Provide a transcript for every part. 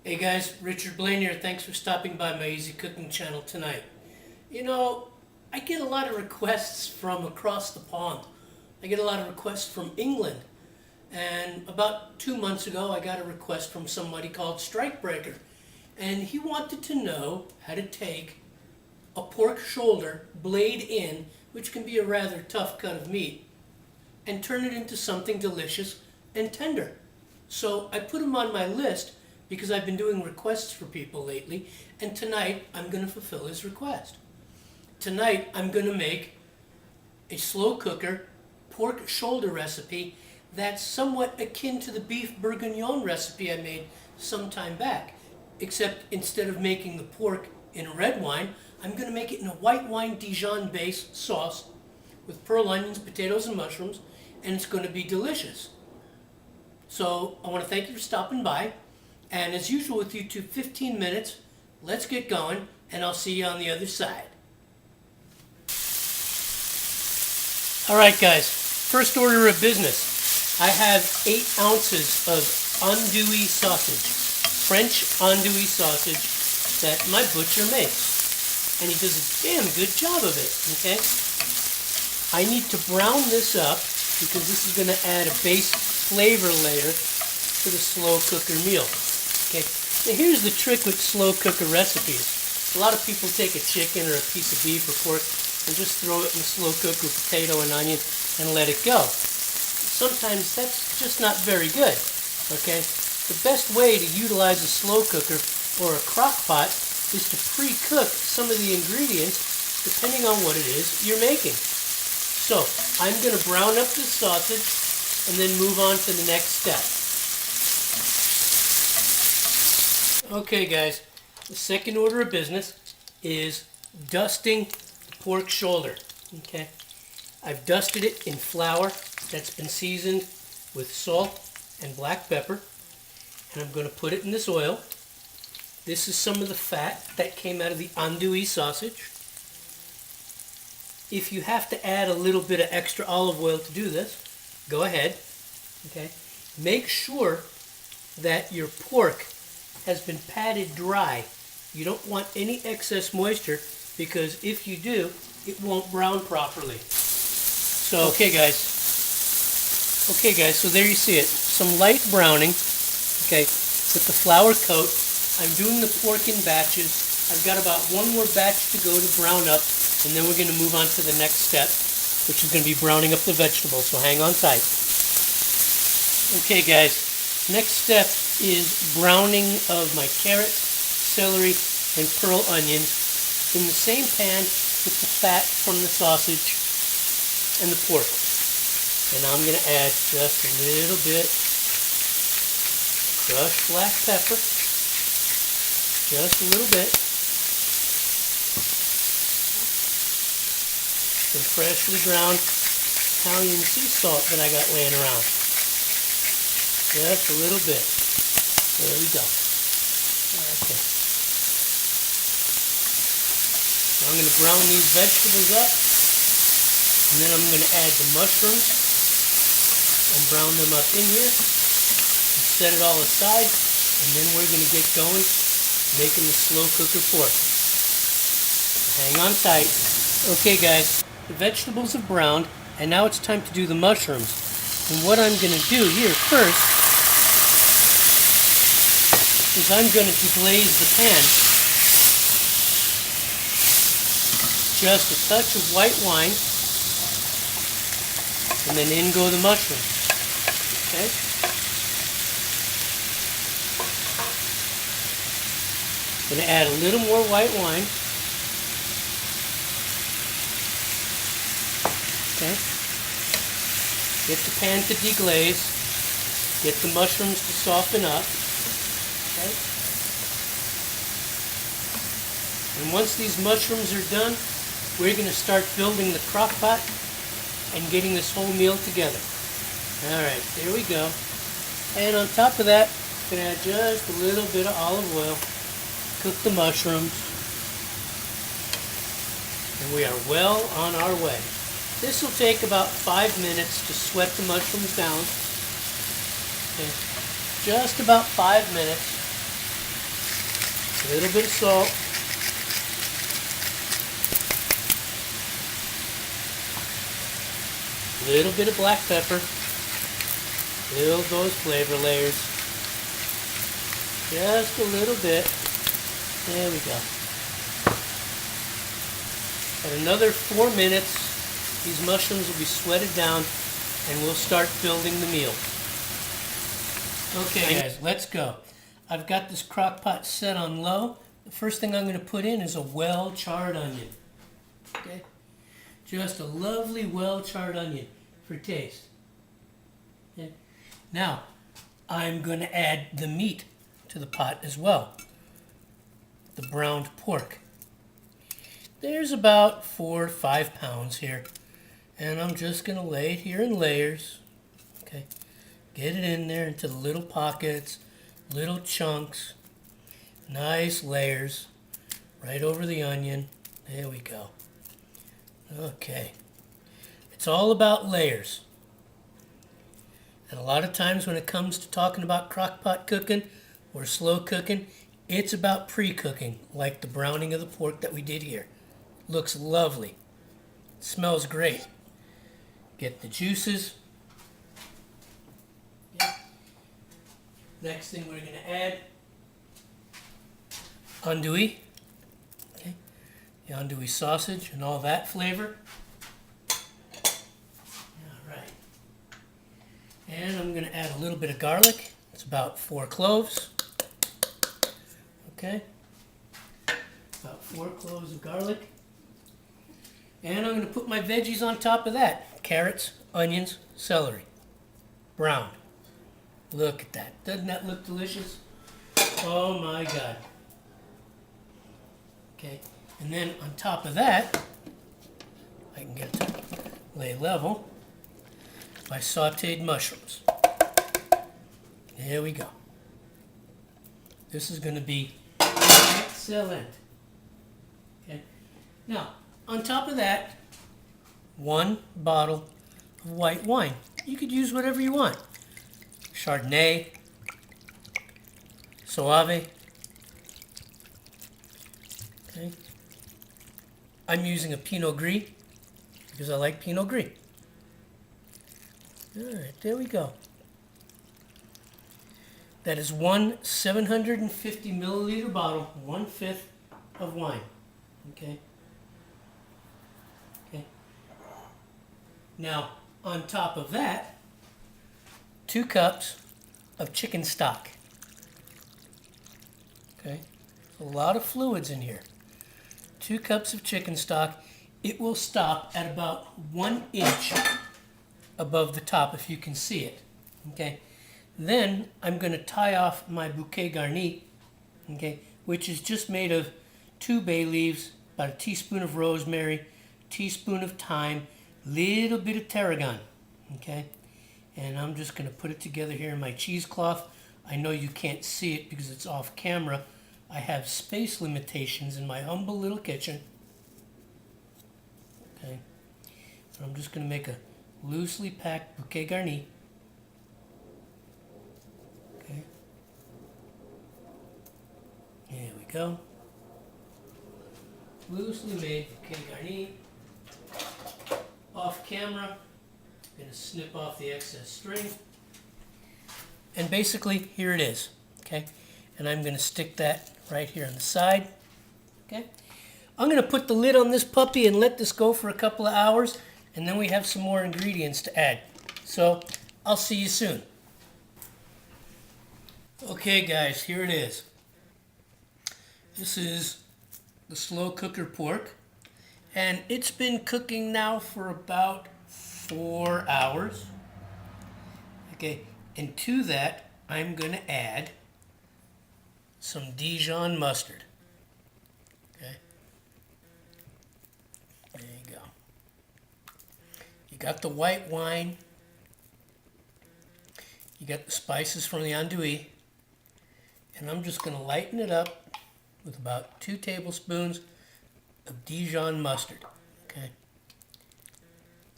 Hey guys, Richard Blaine here. Thanks for stopping by my Easy Cooking channel tonight. You know, I get a lot of requests from across the pond. I get a lot of requests from England. And about 2 months ago, I got a request from somebody called Strikebreaker. And he wanted to know how to take a pork shoulder, blade in, which can be a rather tough cut of meat, and turn it into something delicious and tender. So I put him on my list because I've been doing requests for people lately, and tonight I'm going to fulfill his request. Tonight I'm going to make a slow cooker pork shoulder recipe that's somewhat akin to the beef bourguignon recipe I made some time back, except instead of making the pork in red wine, I'm going to make it in a white wine Dijon based sauce with pearl onions, potatoes, and mushrooms, and it's going to be delicious. So I want to thank you for stopping by. And as usual with YouTube, 15 minutes. Let's get going, and I'll see you on the other side. Alright guys, first order of business. I have 8 ounces of andouille sausage, French andouille sausage that my butcher makes. And he does a damn good job of it, okay? I need to brown this up because this is going to add a base flavor layer to the slow cooker meal. Okay, now here's the trick with slow cooker recipes. A lot of people take a chicken or a piece of beef or pork and just throw it in the slow cooker with potato and onion and let it go. Sometimes that's just not very good. Okay, the best way to utilize a slow cooker or a crock pot is to pre-cook some of the ingredients depending on what it is you're making. So I'm going to brown up this sausage and then move on to the next step. Okay guys, the second order of business is dusting the pork shoulder. Okay, I've dusted it in flour that's been seasoned with salt and black pepper, and I'm going to put it in this oil. This is some of the fat that came out of the andouille sausage. If you have to add a little bit of extra olive oil to do this, go ahead. Okay, make sure that your pork has been patted dry. You don't want any excess moisture because if you do, it won't brown properly. So, okay guys, so there you see it. Some light browning, okay, with the flour coat. I'm doing the pork in batches. I've got about one more batch to go to brown up, and then we're going to move on to the next step, which is going to be browning up the vegetables, so hang on tight. Okay guys, next step is browning of my carrots, celery, and pearl onions in the same pan with the fat from the sausage and the pork. And I'm going to add just a little bit crushed black pepper, just a little bit, some freshly ground Italian sea salt that I got laying around. Just a little bit. There we go. Okay. So I'm going to brown these vegetables up, and then I'm going to add the mushrooms and brown them up in here. And set it all aside, and then we're going to get going making the slow cooker pork. Hang on tight. Okay guys, the vegetables have browned, and now it's time to do the mushrooms. And what I'm going to do here first is I'm going to deglaze the pan. Just a touch of white wine, and then in go the mushrooms. Okay? Going to add a little more white wine. Okay? Get the pan to deglaze. Get the mushrooms to soften up. Okay. And once these mushrooms are done, we're going to start building the crock pot and getting this whole meal together. Alright, there we go. And on top of that, I'm going to add just a little bit of olive oil. Cook the mushrooms. And we are well on our way. This will take about 5 minutes to sweat the mushrooms down. Okay. Just about 5 minutes. A little bit of salt. A little bit of black pepper. Build those flavor layers. Just a little bit. There we go. At another 4 minutes, these mushrooms will be sweated down and we'll start building the meal. Okay guys, let's go. I've got this crock pot set on low. The first thing I'm going to put in is a well-charred onion. Okay? Just a lovely well-charred onion for taste. Okay? Now, I'm going to add the meat to the pot as well. The browned pork. There's about 4 or 5 pounds here. And I'm just going to lay it here in layers. Okay? Get it in there into the little pockets, little chunks. Nice layers. Right over the onion. There we go. Okay. It's all about layers. And a lot of times when it comes to talking about crock pot cooking or slow cooking, it's about pre-cooking, like the browning of the pork that we did here. Looks lovely. Smells great. Get the juices. Okay. Next thing we're going to add andouille. Okay. The andouille sausage and all that flavor. Alright. And I'm going to add a little bit of garlic. It's about 4 cloves. Okay. About 4 cloves of garlic. And I'm going to put my veggies on top of that. Carrots, onions, celery. Browned. Look at that. Doesn't that look delicious? Oh my God. Okay. And then on top of that, I can get it to lay level, my sauteed mushrooms. There we go. This is going to be excellent. Okay. Now, on top of that, 1 bottle of white wine. You could use whatever you want. Chardonnay, Soave. Okay. I'm using a Pinot Gris because I like Pinot Gris. All right, there we go. That is 1 750 milliliter bottle, 1/5 of wine. Okay. Okay. Now, on top of that, 2 cups of chicken stock. Okay. A lot of fluids in here. 2 cups of chicken stock. It will stop at about 1 inch above the top if you can see it. Okay. Then I'm going to tie off my bouquet garni, okay, which is just made of 2 bay leaves, about a teaspoon of rosemary, teaspoon of thyme, little bit of tarragon, okay. And I'm just going to put it together here in my cheesecloth. I know you can't see it because it's off camera. I have space limitations in my humble little kitchen. Okay. So I'm just going to make a loosely packed bouquet garni. Okay. There we go. Loosely made bouquet garni. Off camera. I'm going to snip off the excess string. And basically, here it is. Okay. And I'm going to stick that right here on the side. Okay. I'm going to put the lid on this puppy and let this go for a couple of hours, and then we have some more ingredients to add. So I'll see you soon. Okay guys, here it is. This is the slow cooker pork, and it's been cooking now for about 4 hours. Okay, and to that I'm going to add some Dijon mustard. Okay. There you go. You got the white wine. You got the spices from the andouille. And I'm just going to lighten it up with about 2 tablespoons of Dijon mustard. Okay.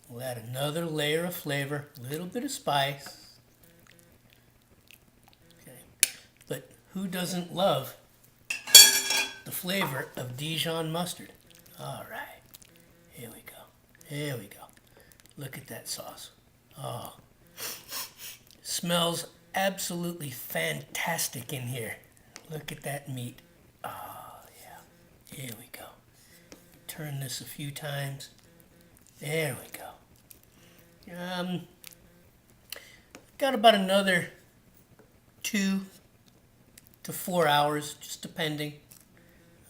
We'll add another layer of flavor, a little bit of spice. Okay. But who doesn't love the flavor of Dijon mustard. All right, here we go. Here we go. Look at that sauce. Oh, smells absolutely fantastic in here. Look at that meat. Oh, yeah. Here we go. Turn this a few times. There we go. Got about another 2 to 4 hours, just depending,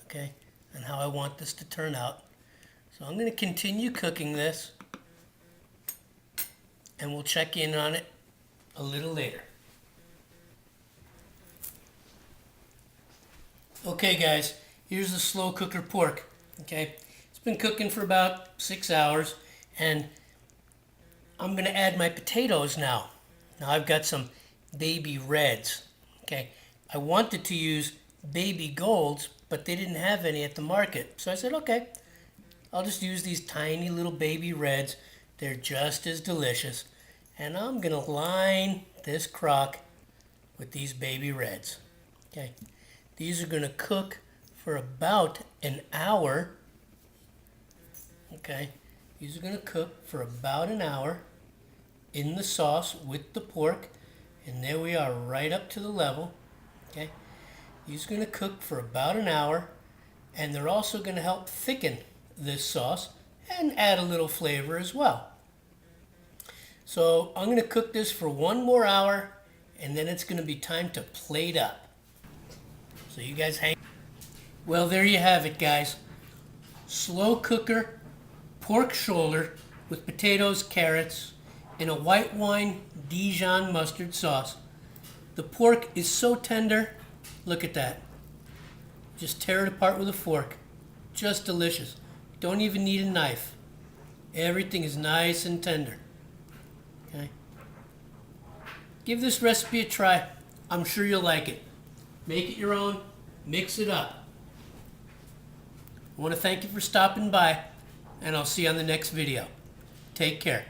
okay, on how I want this to turn out. So I'm going to continue cooking this, and we'll check in on it a little later. Okay guys, here's the slow cooker pork, okay? It's been cooking for about 6 hours, and I'm going to add my potatoes now. Now I've got some baby reds, okay? I wanted to use baby golds, but they didn't have any at the market. So I said, okay, I'll just use these tiny little baby reds. They're just as delicious. And I'm going to line this crock with these baby reds, okay? These are going to cook for about an hour, okay? These are going to cook for about an hour in the sauce with the pork, and there we are, right up to the level, okay? These are going to cook for about an hour, and they're also going to help thicken this sauce and add a little flavor as well. So I'm going to cook this for 1 more hour, and then it's going to be time to plate up. So you guys hang. Well, there you have it, guys. Slow cooker pork shoulder with potatoes, carrots, in a white wine Dijon mustard sauce. The pork is so tender. Look at that. Just tear it apart with a fork. Just delicious. Don't even need a knife. Everything is nice and tender. Okay. Give this recipe a try. I'm sure you'll like it. Make it your own. Mix it up. I want to thank you for stopping by, and I'll see you on the next video. Take care.